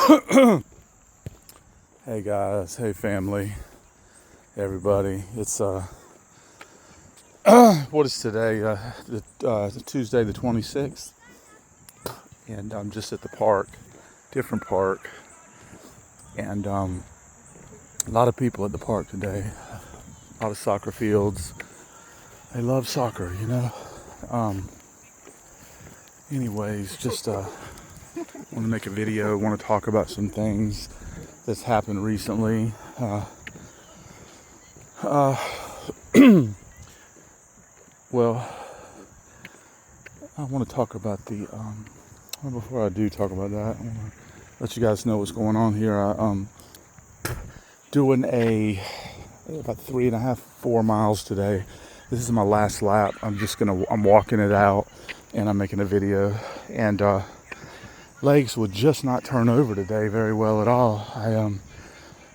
Hey guys, hey family, everybody. It's what is today? Tuesday the 26th, and I'm just at the park, different park, and a lot of people at the park today. A lot of soccer fields. They love soccer, you know. Anyways, just want to make a video. Want to talk about some things that's happened recently. Well, I want to talk about the. Well, before I do talk about that, I want to let you guys know what's going on here. Doing about 3.5, 4 miles today. This is my last lap. I'm walking it out, and I'm making a video. And legs would just not turn over today very well at all. I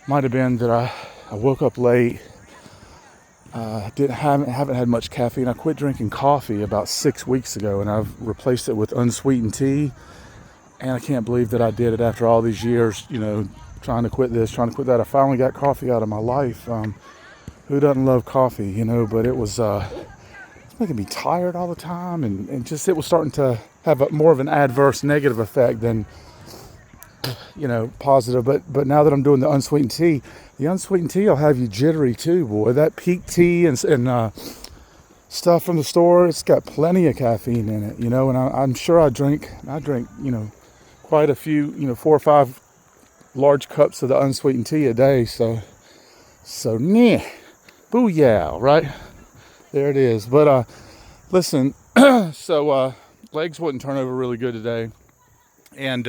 might have been that I woke up late. Haven't had much caffeine. I quit drinking coffee about 6 weeks ago, and I've replaced it with unsweetened tea. And I can't believe that I did it after all these years, trying to quit this, trying to quit that. I finally got coffee out of my life. Who doesn't love coffee, But it was it's making me tired all the time, and just it was starting to have more of an adverse negative effect than positive. But now that I'm doing the unsweetened tea will have you jittery too, boy. That Peak tea and stuff from the store, it's got plenty of caffeine in it, and I'm sure I drink quite a few, 4 or 5 large cups of the unsweetened tea a day. So nah, booyah, right? There it is. But listen, so legs wouldn't turn over really good today, and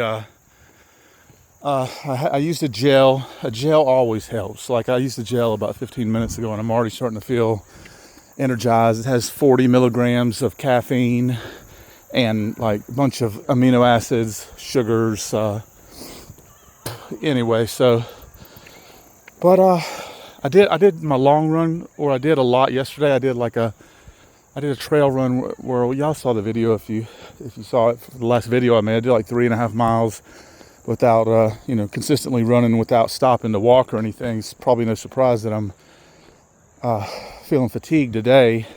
I used a gel. A gel always helps. Like, I used a gel about 15 minutes ago, and I'm already starting to feel energized. It has 40 milligrams of caffeine and like a bunch of amino acids, sugars. Anyway, but I did my long run, or I did a lot yesterday. I did a trail run where y'all saw the video if you saw it. The last video I made, I did like 3.5 miles without consistently running without stopping to walk or anything. It's probably no surprise that I'm feeling fatigued today.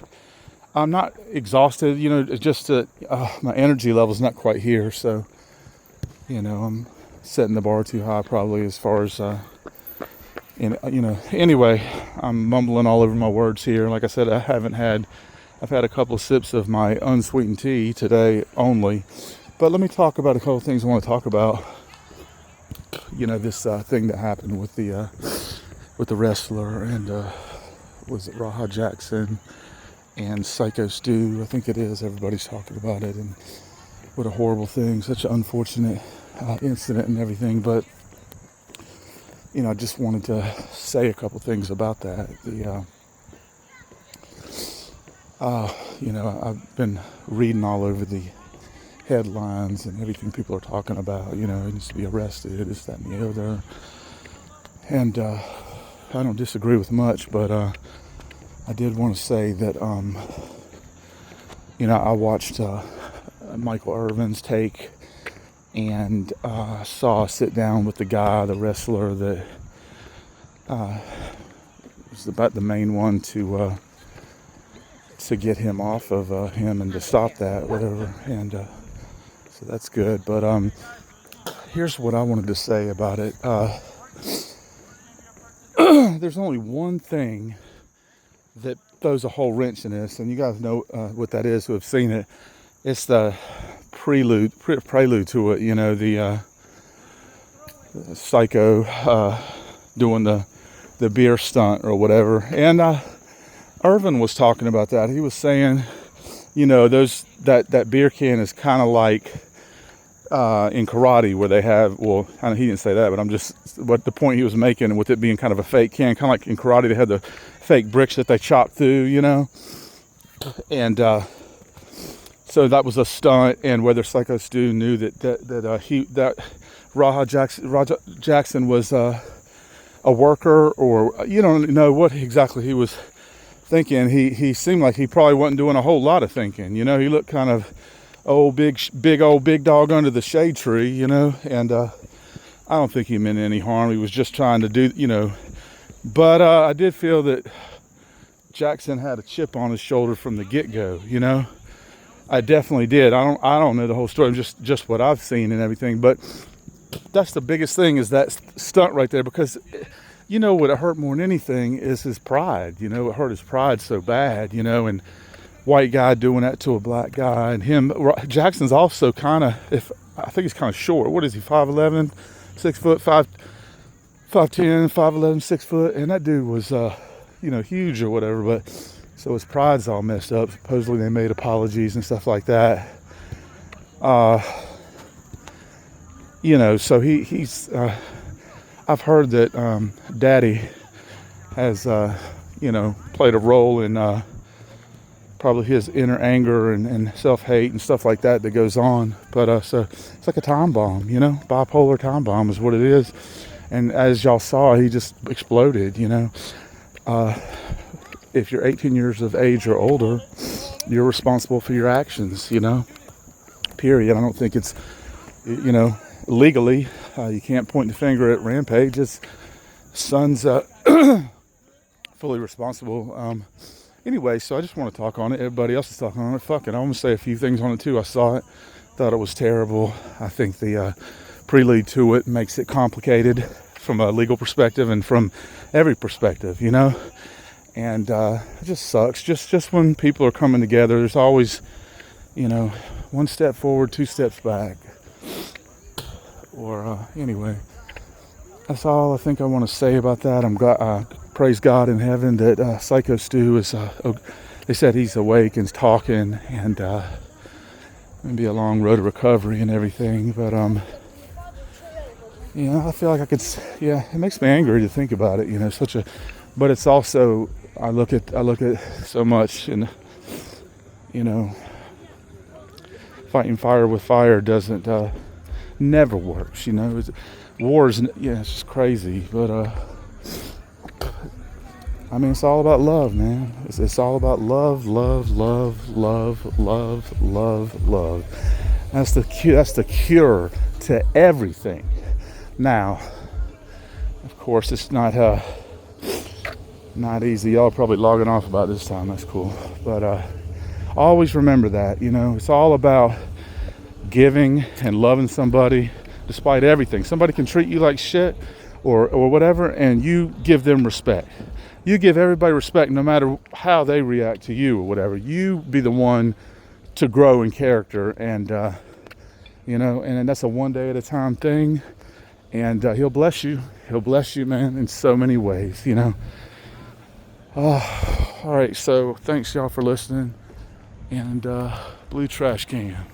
I'm not exhausted, it's just that my energy level's not quite here. So I'm setting the bar too high probably as far as anyway, I'm mumbling all over my words here. Like I said, I've had a couple of sips of my unsweetened tea today only. But let me talk about a couple of things I want to talk about. This thing that happened with the wrestler, and was it Raha Jackson and Psycho Stu? I think it is. Everybody's talking about it, and what a horrible thing, such an unfortunate incident and everything. But I just wanted to say a couple things about that. I've been reading all over the headlines and everything people are talking about. He needs to be arrested, this, that, and the other. And I don't disagree with much, but I did want to say that I watched Michael Irvin's take, and saw a sit down with the wrestler that was about the main one to get him off of him and to stop that, whatever. And so that's good. But here's what I wanted to say about it. There's only one thing that throws a whole wrench in this, and you guys know what that is who have seen it. It's the prelude to it, the Psycho doing the beer stunt or whatever. And Irvin was talking about that. He was saying, that beer can is kind of like in karate, where they have, he didn't say that, but what the point he was making with it being kind of a fake can, kind of like in karate, they had the fake bricks that they chopped through, and so that was a stunt. And whether Psycho Stu knew that Raha Jackson was a worker, or you don't know what exactly he was thinking. He seemed like he probably wasn't doing a whole lot of thinking. He looked kind of big dog under the shade tree. And I don't think he meant any harm. He was just trying to do, But I did feel that Jackson had a chip on his shoulder from the get-go. I definitely did. I don't know the whole story, just what I've seen and everything. But that's the biggest thing, is that stunt right there, because what it hurt more than anything is his pride. It hurt his pride so bad. And white guy doing that to a black guy, and him. Jackson's also kind of, I think he's kind of short. What is he? 5'11", 6 foot, 5'10", 5'11", 6 foot, and that dude was huge or whatever. But so his pride's all messed up. Supposedly they made apologies and stuff like that. So he's. I've heard that Daddy has played a role in probably his inner anger and self-hate and stuff like that goes on. But so it's like a time bomb, bipolar time bomb is what it is. And as y'all saw, he just exploded. If you're 18 years of age or older, you're responsible for your actions, period. I don't think it's, legally, you can't point the finger at Rampage. His son's fully responsible. Anyway, so I just want to talk on it. Everybody else is talking on it. Fuck it. I want to say a few things on it too. I saw it, thought it was terrible. I think the prelude to it makes it complicated from a legal perspective and from every perspective, And it just sucks. Just when people are coming together, there's always, one step forward, two steps back. Or anyway, that's all I think I want to say about that. I'm glad, praise God in heaven that Psycho Stu is. They said he's awake and talking, and it'll be a long road to recovery and everything. But I feel like I could. Yeah, it makes me angry to think about it. But it's also, I look at so much, and fighting fire with fire doesn't never works. Wars, it's just crazy. But it's all about love, man. It's all about love, love, love, love, love, love, love. That's the cure to everything. Now, of course, it's not easy. Y'all are probably logging off about this time. That's cool. But always remember that, it's all about giving and loving somebody despite everything. Somebody can treat you like shit or whatever, and you give them respect. You give everybody respect no matter how they react to you or whatever. You be the one to grow in character, and and that's a one day at a time thing. And he'll bless you. He'll bless you, man, in so many ways, All right, so thanks y'all for listening. And blue trash can.